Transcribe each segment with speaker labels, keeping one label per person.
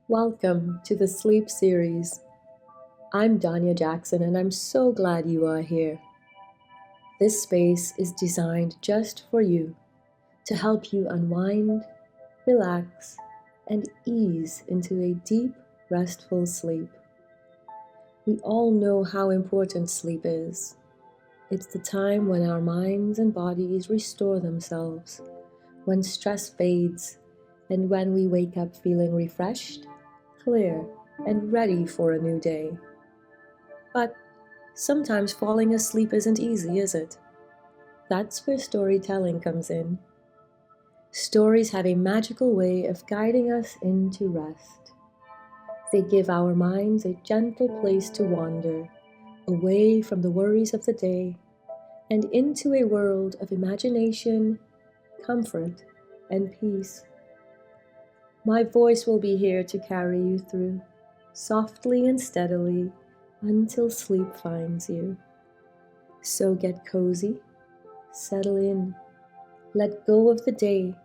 Speaker 1: Welcome to the Sleep Series. I'm Donya Jackson and I'm so glad you are here. This space is designed just for you to help you unwind, relax, and ease into a deep, restful sleep. We all know how important sleep is. It's the time when our minds and bodies restore themselves, when stress fades, and when we wake up feeling refreshed, clear, and ready for a new day. But sometimes falling asleep isn't easy, is it? That's where storytelling comes in. Stories have a magical way of guiding us into rest. They give our minds a gentle place to wander, away from the worries of the day, and into a world of imagination, comfort, and peace. My voice will be here to carry you through, softly and steadily, until sleep finds you. So get cozy, settle in, let go of the day,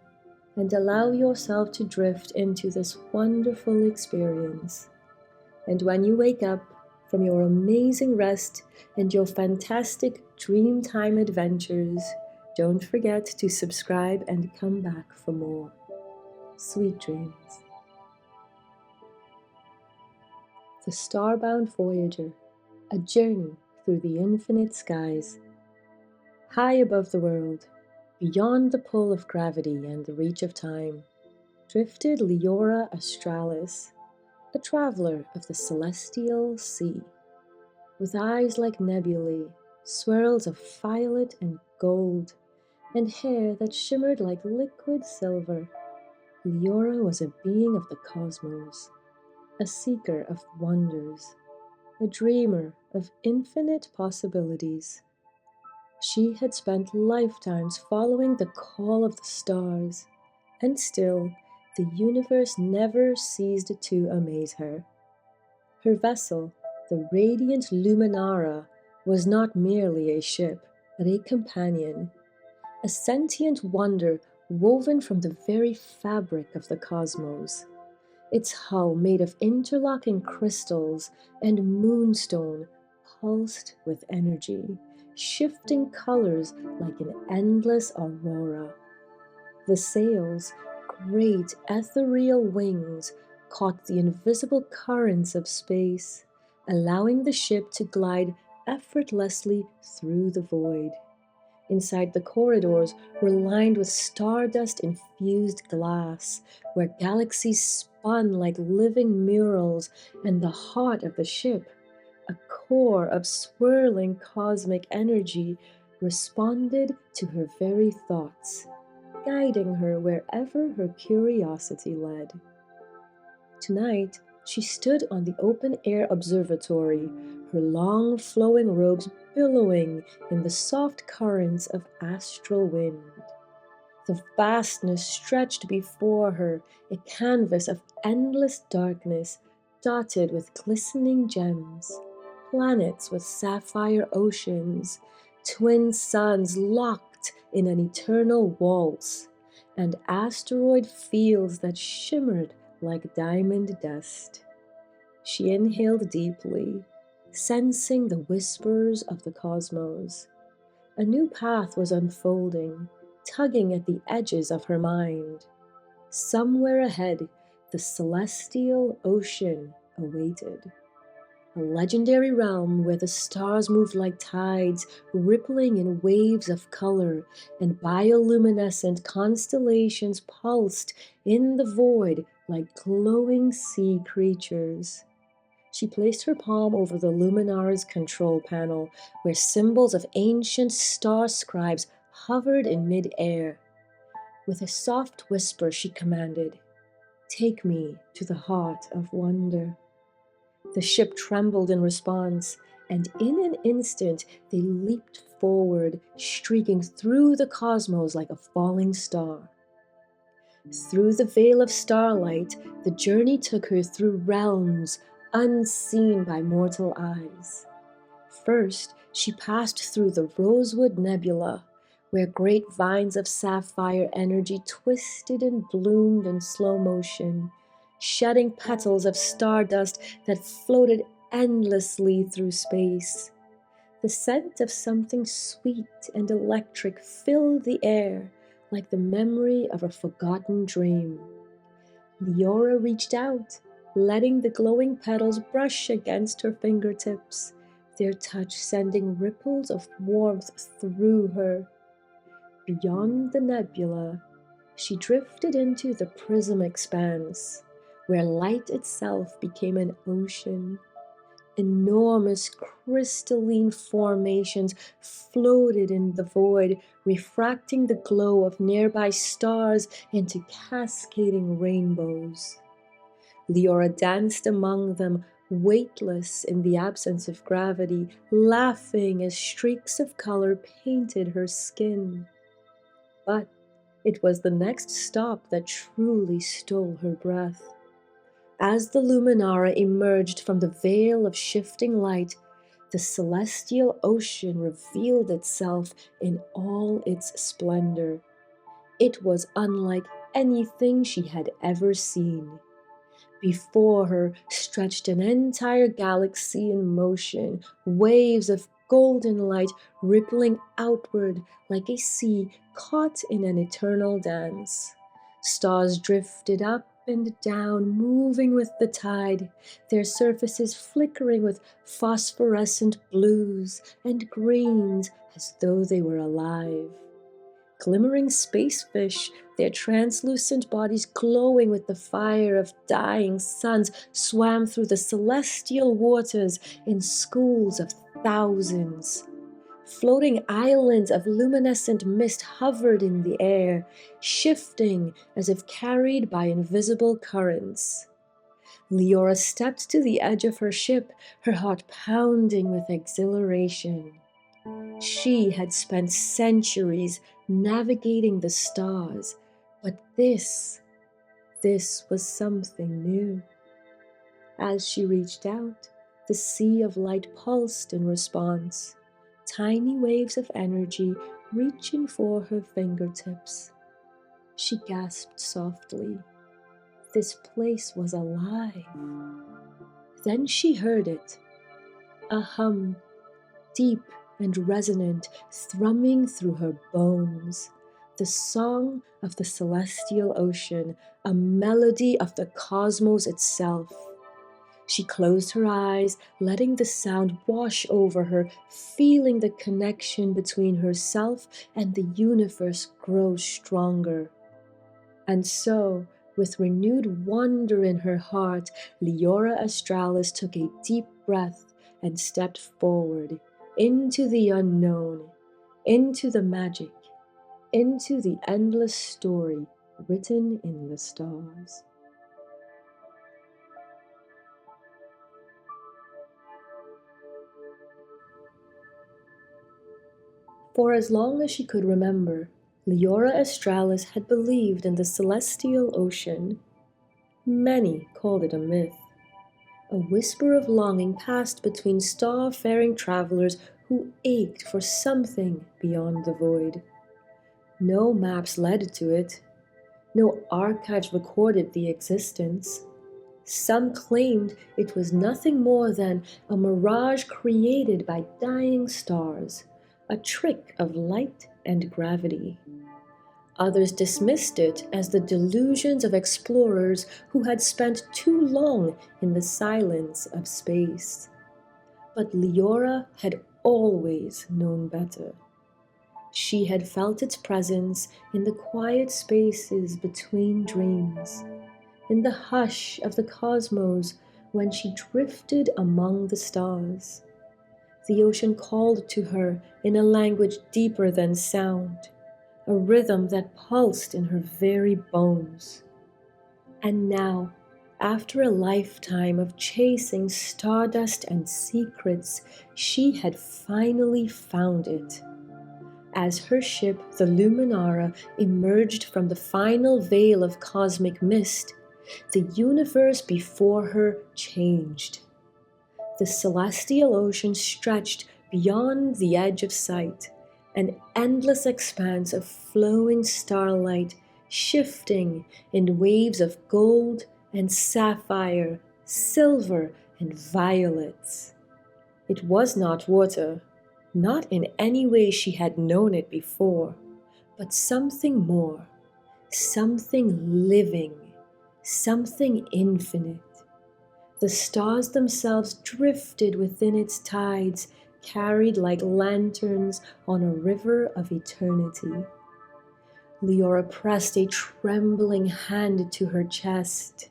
Speaker 1: and allow yourself to drift into this wonderful experience. And when you wake up from your amazing rest and your fantastic dreamtime adventures, don't forget to subscribe and come back for more. Sweet dreams. The Starbound Voyager, a journey through the infinite skies. High above the world, beyond the pull of gravity and the reach of time, drifted Liora Astralis, a traveler of the celestial sea. With eyes like nebulae, swirls of violet and gold, and hair that shimmered like liquid silver, Liora was a being of the cosmos, a seeker of wonders, a dreamer of infinite possibilities. She had spent lifetimes following the call of the stars, and still the universe never ceased to amaze her. Her vessel, the radiant Luminara, was not merely a ship, but a companion, a sentient wonder woven from the very fabric of the cosmos. Its hull, made of interlocking crystals and moonstone, pulsed with energy, shifting colors like an endless aurora. The sails, great ethereal wings, caught the invisible currents of space, allowing the ship to glide effortlessly through the void. Inside, the corridors were lined with stardust-infused glass, where galaxies spun like living murals, and the heart of the ship, a core of swirling cosmic energy, responded to her very thoughts, guiding her wherever her curiosity led. Tonight, she stood on the open-air observatory, her long flowing robes billowing in the soft currents of astral wind. The vastness stretched before her, a canvas of endless darkness, dotted with glistening gems, planets with sapphire oceans, twin suns locked in an eternal waltz, and asteroid fields that shimmered like diamond dust. She inhaled deeply, sensing the whispers of the cosmos. A new path was unfolding, tugging at the edges of her mind. Somewhere ahead, the celestial ocean awaited. A legendary realm where the stars moved like tides, rippling in waves of color, and bioluminescent constellations pulsed in the void like glowing sea creatures. She placed her palm over the Luminara's control panel, where symbols of ancient star scribes hovered in mid-air. With a soft whisper, she commanded, "Take me to the heart of wonder." The ship trembled in response, and in an instant they leaped forward, streaking through the cosmos like a falling star. Through the veil of starlight, the journey took her through realms unseen by mortal eyes. First, she passed through the Rosewood Nebula, where great vines of sapphire energy twisted and bloomed in slow motion, shedding petals of stardust that floated endlessly through space. The scent of something sweet and electric filled the air, like the memory of a forgotten dream. Liora reached out, letting the glowing petals brush against her fingertips, their touch sending ripples of warmth through her. Beyond the nebula, she drifted into the prism expanse, where light itself became an ocean. Enormous crystalline formations floated in the void, refracting the glow of nearby stars into cascading rainbows. Liora danced among them, weightless in the absence of gravity, laughing as streaks of color painted her skin. But it was the next stop that truly stole her breath. As the Luminara emerged from the veil of shifting light, the celestial ocean revealed itself in all its splendor. It was unlike anything she had ever seen. Before her stretched an entire galaxy in motion, waves of golden light rippling outward like a sea caught in an eternal dance. Stars drifted up and down, moving with the tide, their surfaces flickering with phosphorescent blues and greens as though they were alive. Glimmering space fish, their translucent bodies glowing with the fire of dying suns, swam through the celestial waters in schools of thousands. Floating islands of luminescent mist hovered in the air, shifting as if carried by invisible currents. Liora stepped to the edge of her ship, her heart pounding with exhilaration. She had spent centuries navigating the stars, but this was something new. As she reached out, the sea of light pulsed in response, tiny waves of energy reaching for her fingertips. She gasped softly. This place was alive. Then she heard it, a hum, deep and resonant, thrumming through her bones. The song of the celestial ocean, a melody of the cosmos itself. She closed her eyes, letting the sound wash over her, feeling the connection between herself and the universe grow stronger. And so, with renewed wonder in her heart, Liora Astralis took a deep breath and stepped forward, into the unknown, into the magic, into the endless story written in the stars. For as long as she could remember, Liora Astralis had believed in the celestial ocean. Many called it a myth. A whisper of longing passed between star-faring travelers who ached for something beyond the void. No maps led to it. No archives recorded the existence. Some claimed it was nothing more than a mirage created by dying stars, a trick of light and gravity. Others dismissed it as the delusions of explorers who had spent too long in the silence of space. But Liora had always known better. She had felt its presence in the quiet spaces between dreams, in the hush of the cosmos when she drifted among the stars. The ocean called to her in a language deeper than sound, a rhythm that pulsed in her very bones. And now, after a lifetime of chasing stardust and secrets, she had finally found it. As her ship, the Luminara, emerged from the final veil of cosmic mist, the universe before her changed. The celestial ocean stretched beyond the edge of sight, an endless expanse of flowing starlight, shifting in waves of gold and sapphire, silver, and violets. It was not water, not in any way she had known it before, but something more, something living, something infinite. The stars themselves drifted within its tides, carried like lanterns on a river of eternity. Liora pressed a trembling hand to her chest.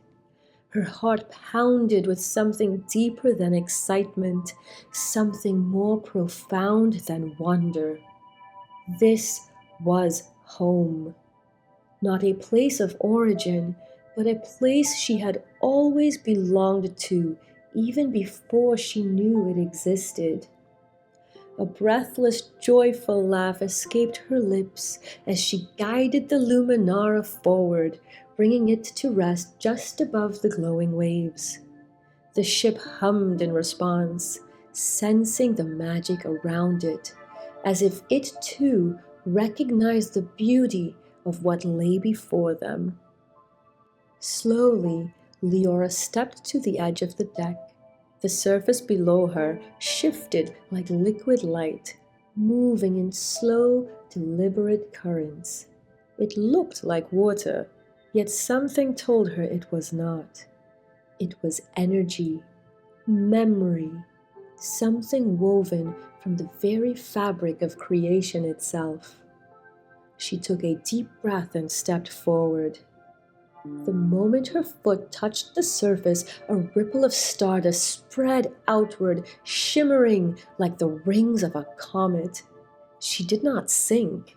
Speaker 1: Her heart pounded with something deeper than excitement, something more profound than wonder. This was home. Not a place of origin, but a place she had always belonged to, even before she knew it existed. A breathless, joyful laugh escaped her lips as she guided the Luminara forward, bringing it to rest just above the glowing waves. The ship hummed in response, sensing the magic around it, as if it too recognized the beauty of what lay before them. Slowly, Liora stepped to the edge of the deck. The surface below her shifted like liquid light, moving in slow, deliberate currents. It looked like water, yet something told her it was not. It was energy, memory, something woven from the very fabric of creation itself. She took a deep breath and stepped forward. The moment her foot touched the surface, a ripple of stardust spread outward, shimmering like the rings of a comet. She did not sink.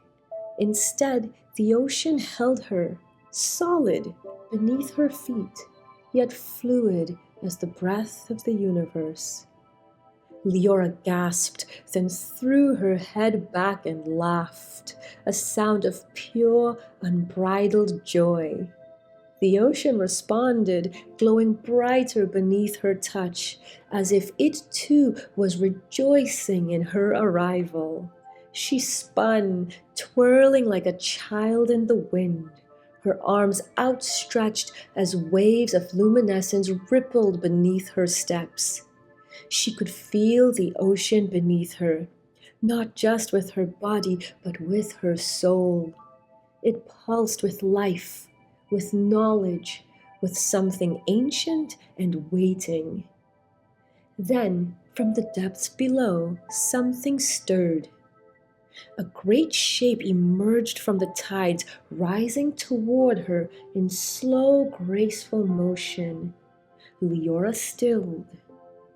Speaker 1: Instead, the ocean held her, solid, beneath her feet, yet fluid as the breath of the universe. Liora gasped, then threw her head back and laughed, a sound of pure, unbridled joy. The ocean responded, glowing brighter beneath her touch, as if it too was rejoicing in her arrival. She spun, twirling like a child in the wind, her arms outstretched as waves of luminescence rippled beneath her steps. She could feel the ocean beneath her, not just with her body, but with her soul. It pulsed with life, with knowledge, with something ancient and waiting. Then, from the depths below, something stirred. A great shape emerged from the tides, rising toward her in slow, graceful motion. Liora stilled,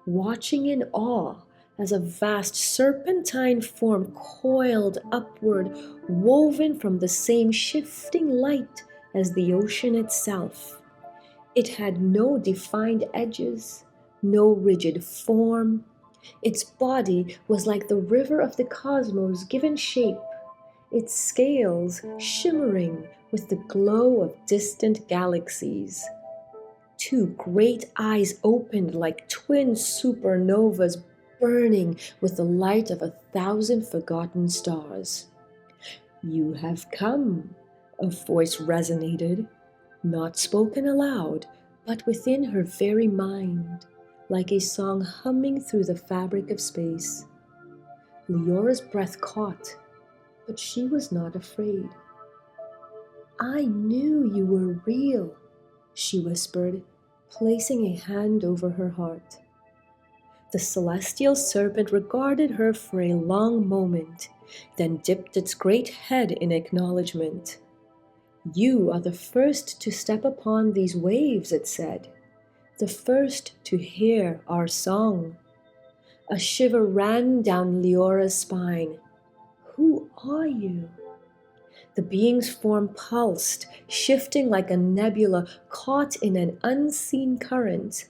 Speaker 1: watching in awe as a vast serpentine form coiled upward, woven from the same shifting light as the ocean itself. It had no defined edges, no rigid form. Its body was like the river of the cosmos given shape, its scales shimmering with the glow of distant galaxies. Two great eyes opened like twin supernovas, burning with the light of 1,000 forgotten stars. "You have come," a voice resonated, not spoken aloud, but within her very mind, like a song humming through the fabric of space. Liora's breath caught, but she was not afraid. "I knew you were real," she whispered, placing a hand over her heart. The celestial serpent regarded her for a long moment, then dipped its great head in acknowledgement. "You are the first to step upon these waves," it said, "the first to hear our song." A shiver ran down Liora's spine. "Who are you?" The being's form pulsed, shifting like a nebula caught in an unseen current.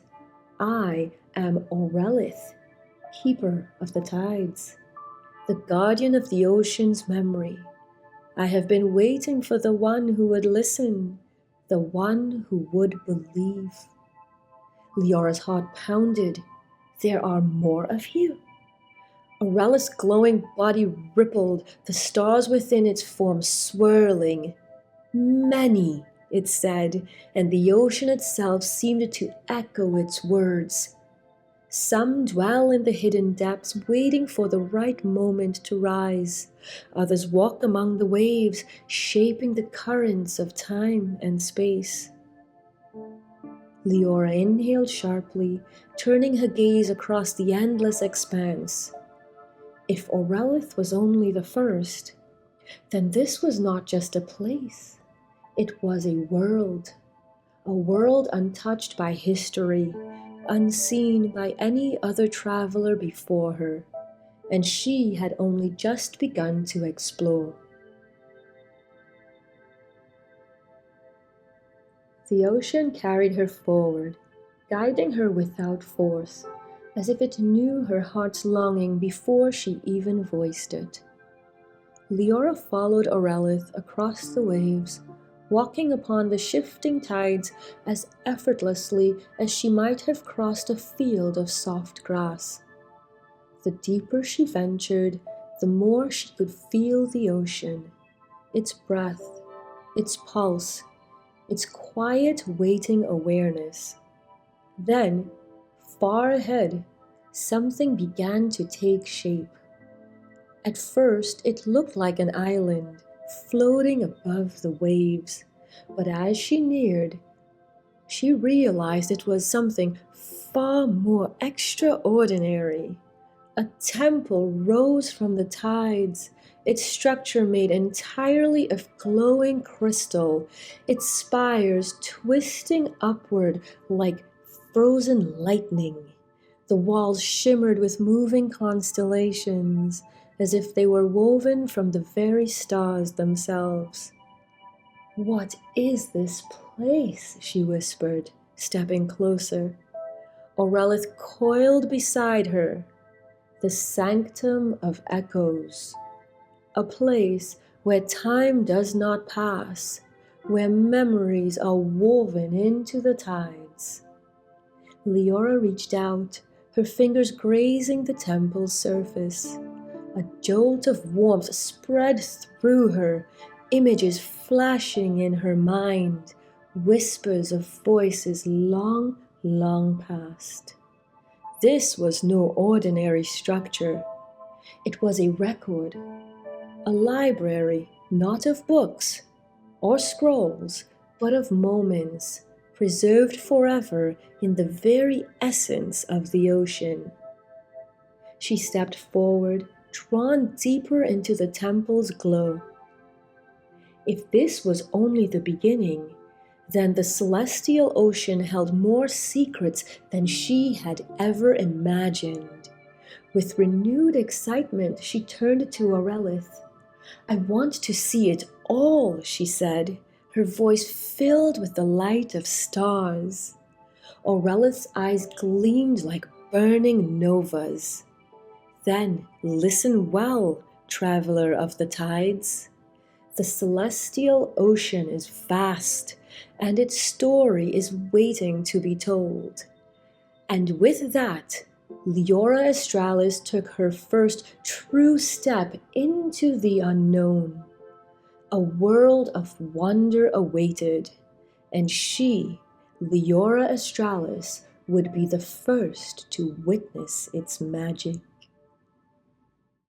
Speaker 1: "I am Aurelith, keeper of the tides, the guardian of the ocean's memory. I have been waiting for the one who would listen, the one who would believe." Liora's heart pounded. "There are more of you?" Aurelith's glowing body rippled, the stars within its form swirling. "Many," it said, and the ocean itself seemed to echo its words. Some dwell in the hidden depths, waiting for the right moment to rise. Others walk among the waves, shaping the currents of time and space. Liora inhaled sharply, turning her gaze across the endless expanse. If Orelith was only the first, then this was not just a place. It was a world untouched by history, unseen by any other traveler before her, and she had only just begun to explore. The ocean carried her forward, guiding her without force, as if it knew her heart's longing before she even voiced it. Liora followed Orelith across the waves, walking upon the shifting tides as effortlessly as she might have crossed a field of soft grass. The deeper she ventured, the more she could feel the ocean, its breath, its pulse, its quiet waiting awareness. Then, far ahead, something began to take shape. At first, it looked like an island, floating above the waves, but as she neared, she realized it was something far more extraordinary. A temple rose from the tides, its structure made entirely of glowing crystal, its spires twisting upward like frozen lightning. The walls shimmered with moving constellations, as if they were woven from the very stars themselves. "What is this place?" she whispered, stepping closer. Orelith coiled beside her. The sanctum of echoes, a place where time does not pass, where memories are woven into the tides. Liora reached out, her fingers grazing the temple's surface. A jolt of warmth spread through her, images flashing in her mind, whispers of voices long, long past. This was no ordinary structure. It was a record, a library, not of books or scrolls, but of moments, preserved forever in the very essence of the ocean. She stepped forward, drawn deeper into the temple's glow. If this was only the beginning, then the celestial ocean held more secrets than she had ever imagined. With renewed excitement, she turned to Orelith. "I want to see it all," she said, her voice filled with the light of stars. Orelith's eyes gleamed like burning novas. "Then listen well, traveler of the tides. The celestial ocean is vast, and its story is waiting to be told." And with that, Liora Astralis took her first true step into the unknown. A world of wonder awaited, and she, Liora Astralis, would be the first to witness its magic.